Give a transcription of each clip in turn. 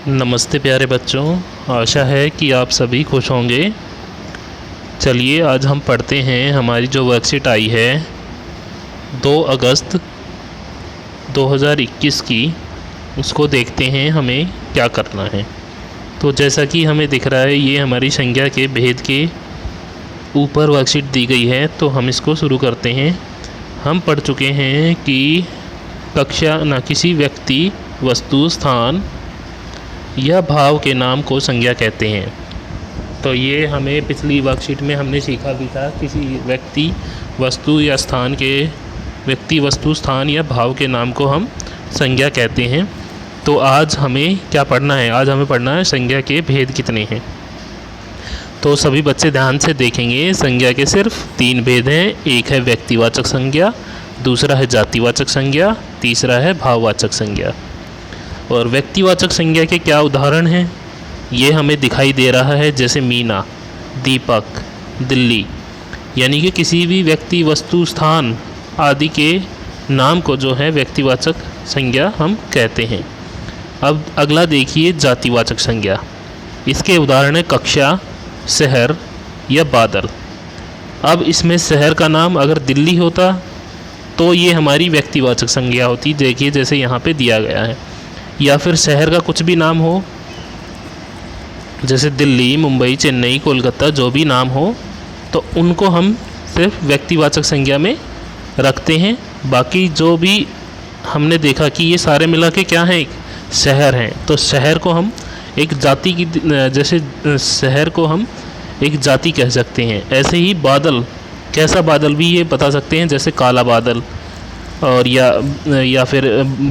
नमस्ते प्यारे बच्चों, आशा है कि आप सभी खुश होंगे। चलिए आज हम पढ़ते हैं हमारी जो वर्कशीट आई है 2 अगस्त 2021 की, उसको देखते हैं हमें क्या करना है। तो जैसा कि हमें दिख रहा है ये हमारी संज्ञा के भेद के ऊपर वर्कशीट दी गई है, तो हम इसको शुरू करते हैं। हम पढ़ चुके हैं कि कक्षा न किसी व्यक्ति, वस्तु, स्थान या भाव के नाम को संज्ञा कहते हैं। तो ये हमें पिछली वर्कशीट में हमने सीखा भी था, किसी व्यक्ति, वस्तु या स्थान के व्यक्ति, वस्तु, स्थान या भाव के नाम को हम संज्ञा कहते हैं। तो आज हमें क्या पढ़ना है? आज हमें पढ़ना है संज्ञा के भेद कितने हैं। तो सभी बच्चे ध्यान से देखेंगे। संज्ञा के सिर्फ 3 भेद हैं। एक है व्यक्तिवाचक संज्ञा, दूसरा है जातिवाचक संज्ञा, तीसरा है भाववाचक संज्ञा। और व्यक्तिवाचक संज्ञा के क्या उदाहरण हैं ये हमें दिखाई दे रहा है, जैसे मीना, दीपक, दिल्ली, यानी कि किसी भी व्यक्ति, वस्तु, स्थान आदि के नाम को जो है व्यक्तिवाचक संज्ञा हम कहते हैं। अब अगला देखिए जातिवाचक संज्ञा। इसके उदाहरण है कक्षा, शहर या बादल। अब इसमें शहर का नाम अगर दिल्ली होता तो ये हमारी व्यक्तिवाचक संज्ञा होती, देखिए जैसे यहाँ पे दिया गया है। या फिर शहर का कुछ भी नाम हो, जैसे दिल्ली, मुंबई, चेन्नई, कोलकाता, जो भी नाम हो, तो उनको हम सिर्फ व्यक्तिवाचक संज्ञा में रखते हैं। बाकी जो भी हमने देखा कि ये सारे मिला के क्या हैं, एक शहर हैं, तो शहर को हम एक जाति की, जैसे शहर को हम एक जाति कह सकते हैं। ऐसे ही बादल, कैसा बादल भी ये बता सकते हैं, जैसे काला बादल और या फिर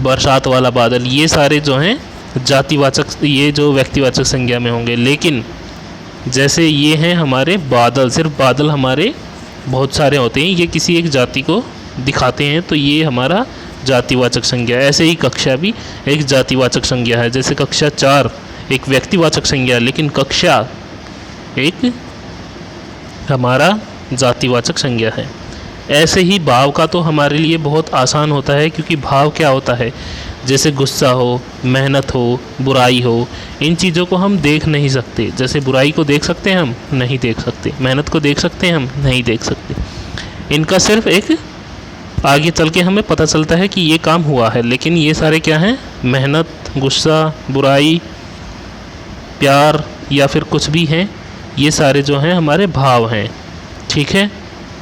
बरसात वाला बादल। ये सारे जो हैं जातिवाचक, ये जो व्यक्तिवाचक संज्ञा में होंगे। लेकिन जैसे ये हैं हमारे बादल, सिर्फ बादल हमारे बहुत सारे होते हैं, ये किसी एक जाति को दिखाते हैं, तो ये हमारा जातिवाचक संज्ञा है। ऐसे ही कक्षा भी एक जातिवाचक संज्ञा है, जैसे कक्षा 4 एक व्यक्तिवाचक संज्ञा है, लेकिन कक्षा एक हमारा जातिवाचक संज्ञा है। ऐसे ही भाव का तो हमारे लिए बहुत आसान होता है, क्योंकि भाव क्या होता है, जैसे गुस्सा हो, मेहनत हो, बुराई हो, इन चीज़ों को हम देख नहीं सकते। जैसे बुराई को देख सकते हैं हम? नहीं देख सकते। मेहनत को देख सकते हैं हम? नहीं देख सकते। इनका सिर्फ एक आगे चल के हमें पता चलता है कि ये काम हुआ है, लेकिन ये सारे क्या हैं? मेहनत, गुस्सा, बुराई, प्यार या फिर कुछ भी हैं, ये सारे जो हैं हमारे भाव हैं। ठीक है,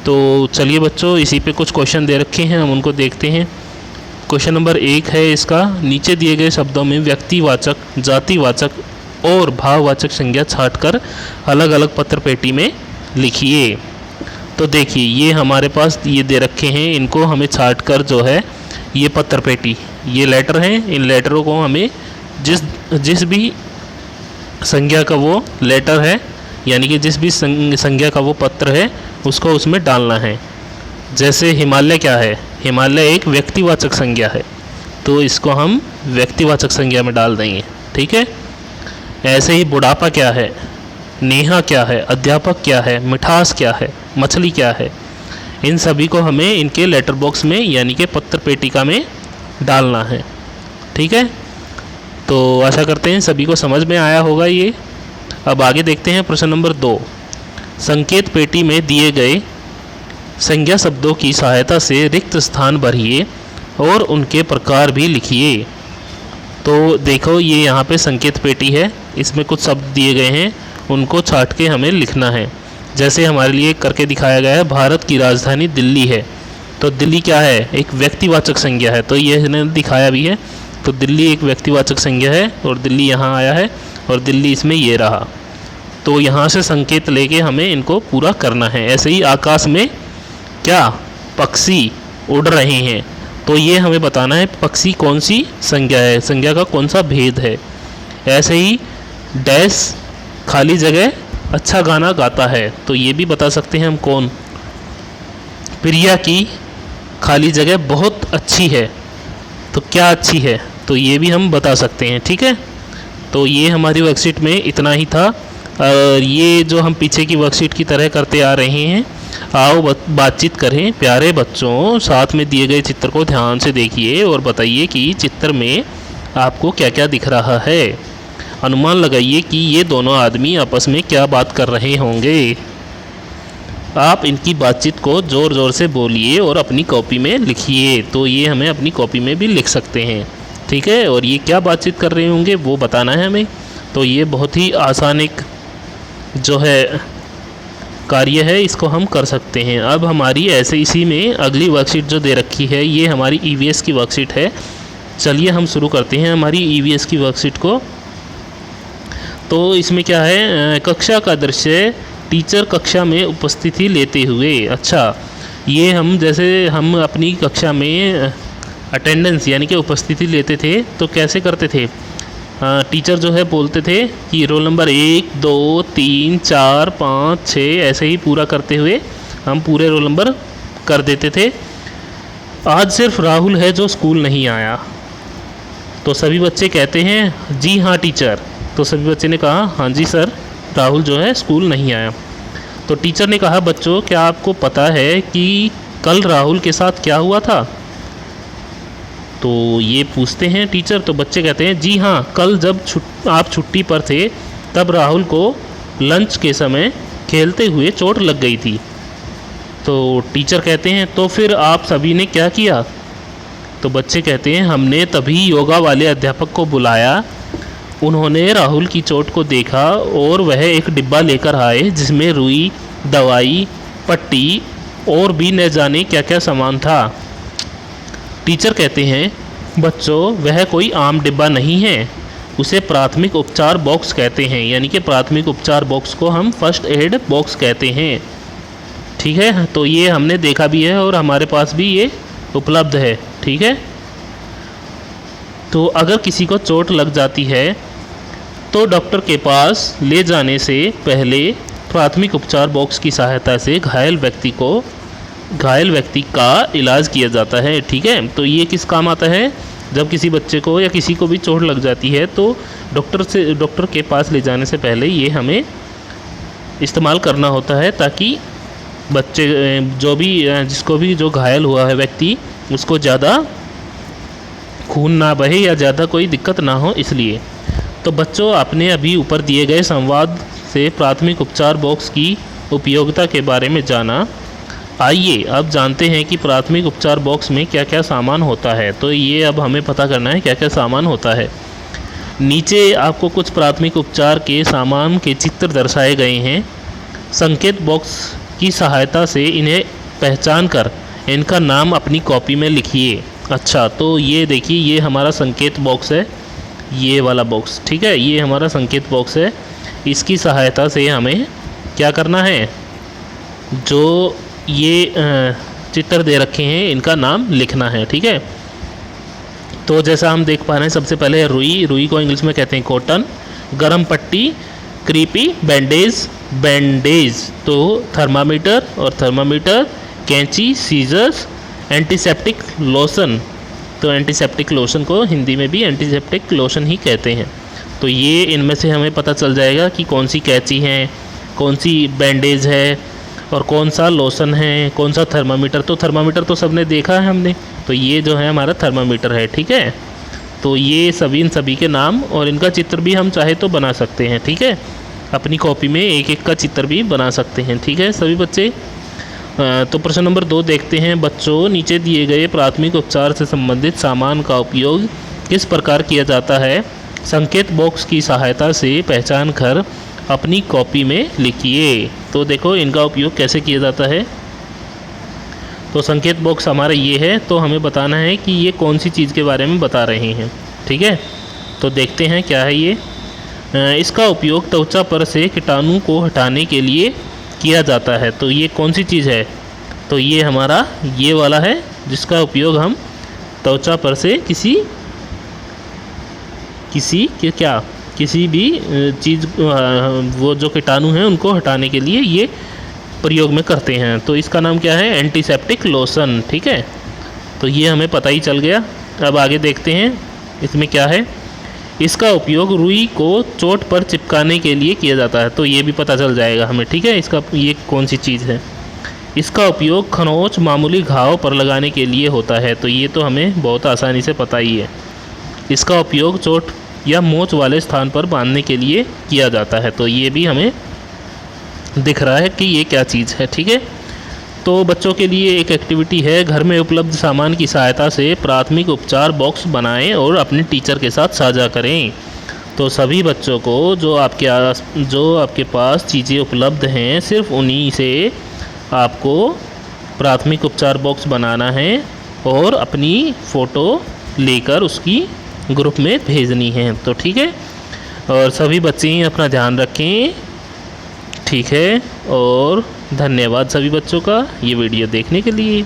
तो चलिए बच्चों, इसी पे कुछ क्वेश्चन दे रखे हैं, हम उनको देखते हैं। क्वेश्चन नंबर 1 है इसका, नीचे दिए गए शब्दों में व्यक्तिवाचक, जातिवाचक और भाववाचक संज्ञा छांटकर अलग अलग पत्र पेटी में लिखिए। तो देखिए ये हमारे पास ये दे रखे हैं, इनको हमें छांटकर जो है ये पत्र पेटी, ये लेटर हैं, इन लेटरों को हमें जिस भी संज्ञा का वो लेटर है, यानी कि जिस भी संज्ञा का वो पत्र है, उसको उसमें डालना है। जैसे हिमालय क्या है? हिमालय एक व्यक्तिवाचक संज्ञा है, तो इसको हम व्यक्तिवाचक संज्ञा में डाल देंगे। ठीक है। ऐसे ही बुढ़ापा क्या है, नेहा क्या है, अध्यापक क्या है, मिठास क्या है, मछली क्या है, इन सभी को हमें इनके लेटर बॉक्स में, यानी कि पत्र पेटिका में डालना है। ठीक है, तो आशा करते हैं सभी को समझ में आया होगा ये। अब आगे देखते हैं प्रश्न नंबर 2। संकेत पेटी में दिए गए संज्ञा शब्दों की सहायता से रिक्त स्थान भरिए और उनके प्रकार भी लिखिए। तो देखो ये यहाँ पे संकेत पेटी है, इसमें कुछ शब्द दिए गए हैं, उनको छांट के हमें लिखना है। जैसे हमारे लिए करके दिखाया गया है, भारत की राजधानी दिल्ली है, तो दिल्ली क्या है? एक व्यक्तिवाचक संज्ञा है, तो ये इन्होंने दिखाया भी है। तो दिल्ली एक व्यक्तिवाचक संज्ञा है और दिल्ली यहाँ आया है और दिल्ली इसमें ये रहा, तो यहाँ से संकेत लेके हमें इनको पूरा करना है। ऐसे ही आकाश में क्या पक्षी उड़ रहे हैं, तो ये हमें बताना है पक्षी कौन सी संज्ञा है, संज्ञा का कौन सा भेद है। ऐसे ही डैश खाली जगह अच्छा गाना गाता है, तो ये भी बता सकते हैं हम कौन। प्रिया की खाली जगह बहुत अच्छी है, तो क्या अच्छी है, तो ये भी हम बता सकते हैं। ठीक है, तो ये हमारी वर्कशीट में इतना ही था। और ये जो हम पीछे की वर्कशीट की तरह करते आ रहे हैं, आओ बातचीत करें। प्यारे बच्चों, साथ में दिए गए चित्र को ध्यान से देखिए और बताइए कि चित्र में आपको क्या क्या दिख रहा है। अनुमान लगाइए कि ये दोनों आदमी आपस में क्या बात कर रहे होंगे। आप इनकी बातचीत को ज़ोर ज़ोर से बोलिए और अपनी कॉपी में लिखिए। तो ये हमें अपनी कॉपी में भी लिख सकते हैं, ठीक है। और ये क्या बातचीत कर रहे होंगे वो बताना है हमें। तो ये बहुत ही आसान एक जो है कार्य है, इसको हम कर सकते हैं। अब हमारी ऐसे इसी में अगली वर्कशीट जो दे रखी है, ये हमारी ईवीएस की वर्कशीट है। चलिए हम शुरू करते हैं हमारी ईवीएस की वर्कशीट को। तो इसमें क्या है, कक्षा का दृश्य, टीचर कक्षा में उपस्थिति लेते हुए। अच्छा, ये हम जैसे हम अपनी कक्षा में अटेंडेंस यानी कि उपस्थिति लेते थे तो कैसे करते थे, टीचर जो है बोलते थे कि रोल नंबर 1 2 3 4 5 6 ऐसे ही पूरा करते हुए हम पूरे रोल नंबर कर देते थे। आज सिर्फ राहुल है जो स्कूल नहीं आया। तो सभी बच्चे कहते हैं जी हाँ टीचर। तो सभी बच्चे ने कहा हाँ जी सर, राहुल जो है स्कूल नहीं आया। तो टीचर ने कहा बच्चों, क्या आपको पता है कि कल राहुल के साथ क्या हुआ था? तो ये पूछते हैं टीचर। तो बच्चे कहते हैं जी हाँ, कल जब आप छुट्टी पर थे तब राहुल को लंच के समय खेलते हुए चोट लग गई थी। तो टीचर कहते हैं तो फिर आप सभी ने क्या किया? तो बच्चे कहते हैं हमने तभी योगा वाले अध्यापक को बुलाया। उन्होंने राहुल की चोट को देखा और वह एक डिब्बा लेकर आए जिसमें रुई, दवाई, पट्टी और भी न जाने क्या क्या सामान था। टीचर कहते हैं बच्चों, वह कोई आम डिब्बा नहीं है, उसे प्राथमिक उपचार बॉक्स कहते हैं। यानी कि प्राथमिक उपचार बॉक्स को हम फर्स्ट एड बॉक्स कहते हैं, ठीक है। तो ये हमने देखा भी है और हमारे पास भी ये उपलब्ध है, ठीक है। तो अगर किसी को चोट लग जाती है तो डॉक्टर के पास ले जाने से पहले प्राथमिक उपचार बॉक्स की सहायता से घायल व्यक्ति का इलाज किया जाता है, ठीक है। तो ये किस काम आता है, जब किसी बच्चे को या किसी को भी चोट लग जाती है तो डॉक्टर के पास ले जाने से पहले ये हमें इस्तेमाल करना होता है, ताकि बच्चे जिसको भी जो घायल हुआ है व्यक्ति, उसको ज़्यादा खून ना बहे या ज़्यादा कोई दिक्कत ना हो, इसलिए। तो बच्चों, आपने अभी ऊपर दिए गए संवाद से प्राथमिक उपचार बॉक्स की उपयोगिता के बारे में जाना। आइए अब जानते हैं कि प्राथमिक उपचार बॉक्स में क्या क्या सामान होता है। तो ये अब हमें पता करना है क्या क्या सामान होता है। नीचे आपको कुछ प्राथमिक उपचार के सामान के चित्र दर्शाए गए हैं। संकेत बॉक्स की सहायता से इन्हें पहचान कर इनका नाम अपनी कॉपी में लिखिए। अच्छा, तो ये देखिए, ये हमारा संकेत बॉक्स है, ये वाला बॉक्स, ठीक है। ये हमारा संकेत बॉक्स है। इसकी सहायता से हमें क्या करना है, जो ये चित्र दे रखे हैं इनका नाम लिखना है, ठीक है। तो जैसा हम देख पा रहे हैं, सबसे पहले रुई को इंग्लिश में कहते हैं कॉटन, गरम पट्टी, क्रीपी, बैंडेज, तो थर्मामीटर, कैंची, सीजर्स, एंटीसेप्टिक लोशन। तो एंटीसेप्टिक लोशन को हिंदी में भी एंटीसेप्टिक लोशन ही कहते हैं। तो ये इनमें से हमें पता चल जाएगा कि कौन सी कैंची है, कौन सी बैंडेज है और कौन सा लोशन है, कौन सा थर्मामीटर। तो थर्मामीटर तो सबने देखा है हमने, तो ये जो है हमारा थर्मामीटर है, ठीक है। तो ये इन सभी के नाम और इनका चित्र भी हम चाहे तो बना सकते हैं, ठीक है। अपनी कॉपी में एक एक का चित्र भी बना सकते हैं, ठीक है सभी बच्चे। तो प्रश्न नंबर 2 देखते हैं। बच्चों, नीचे दिए गए प्राथमिक उपचार से संबंधित सामान का उपयोग किस प्रकार किया जाता है? संकेत बॉक्स की सहायता से पहचान कर अपनी कॉपी में लिखिए। तो देखो इनका उपयोग कैसे किया जाता है। तो संकेत बॉक्स हमारा ये है, तो हमें बताना है कि ये कौन सी चीज़ के बारे में बता रहे हैं, ठीक है। तो देखते हैं क्या है ये। इसका उपयोग त्वचा पर से कीटाणु को हटाने के लिए किया जाता है। तो ये कौन सी चीज़ है? तो ये हमारा ये वाला है, जिसका उपयोग हम त्वचा पर से किसी भी चीज़, वो जो कीटाणु हैं उनको हटाने के लिए ये प्रयोग में करते हैं। तो इसका नाम क्या है? एंटीसेप्टिक लोशन, ठीक है। तो ये हमें पता ही चल गया। अब आगे देखते हैं इसमें क्या है। इसका उपयोग रुई को चोट पर चिपकाने के लिए किया जाता है। तो ये भी पता चल जाएगा हमें, ठीक है, इसका ये कौन सी चीज़ है। इसका उपयोग खरोंच मामूली घाव पर लगाने के लिए होता है। तो ये तो हमें बहुत आसानी से पता ही है। इसका उपयोग चोट या मोच वाले स्थान पर बांधने के लिए किया जाता है। तो ये भी हमें दिख रहा है कि ये क्या चीज़ है। ठीक है, तो बच्चों के लिए एक एक्टिविटी है, घर में उपलब्ध सामान की सहायता से प्राथमिक उपचार बॉक्स बनाएं और अपने टीचर के साथ साझा करें। तो सभी बच्चों को जो आपके पास चीज़ें उपलब्ध हैं, सिर्फ उन्हीं से आपको प्राथमिक उपचार बॉक्स बनाना है और अपनी फ़ोटो लेकर उसकी ग्रुप में भेजनी है। तो ठीक है, और सभी बच्चे अपना ध्यान रखें। ठीक है, और धन्यवाद सभी बच्चों का ये वीडियो देखने के लिए।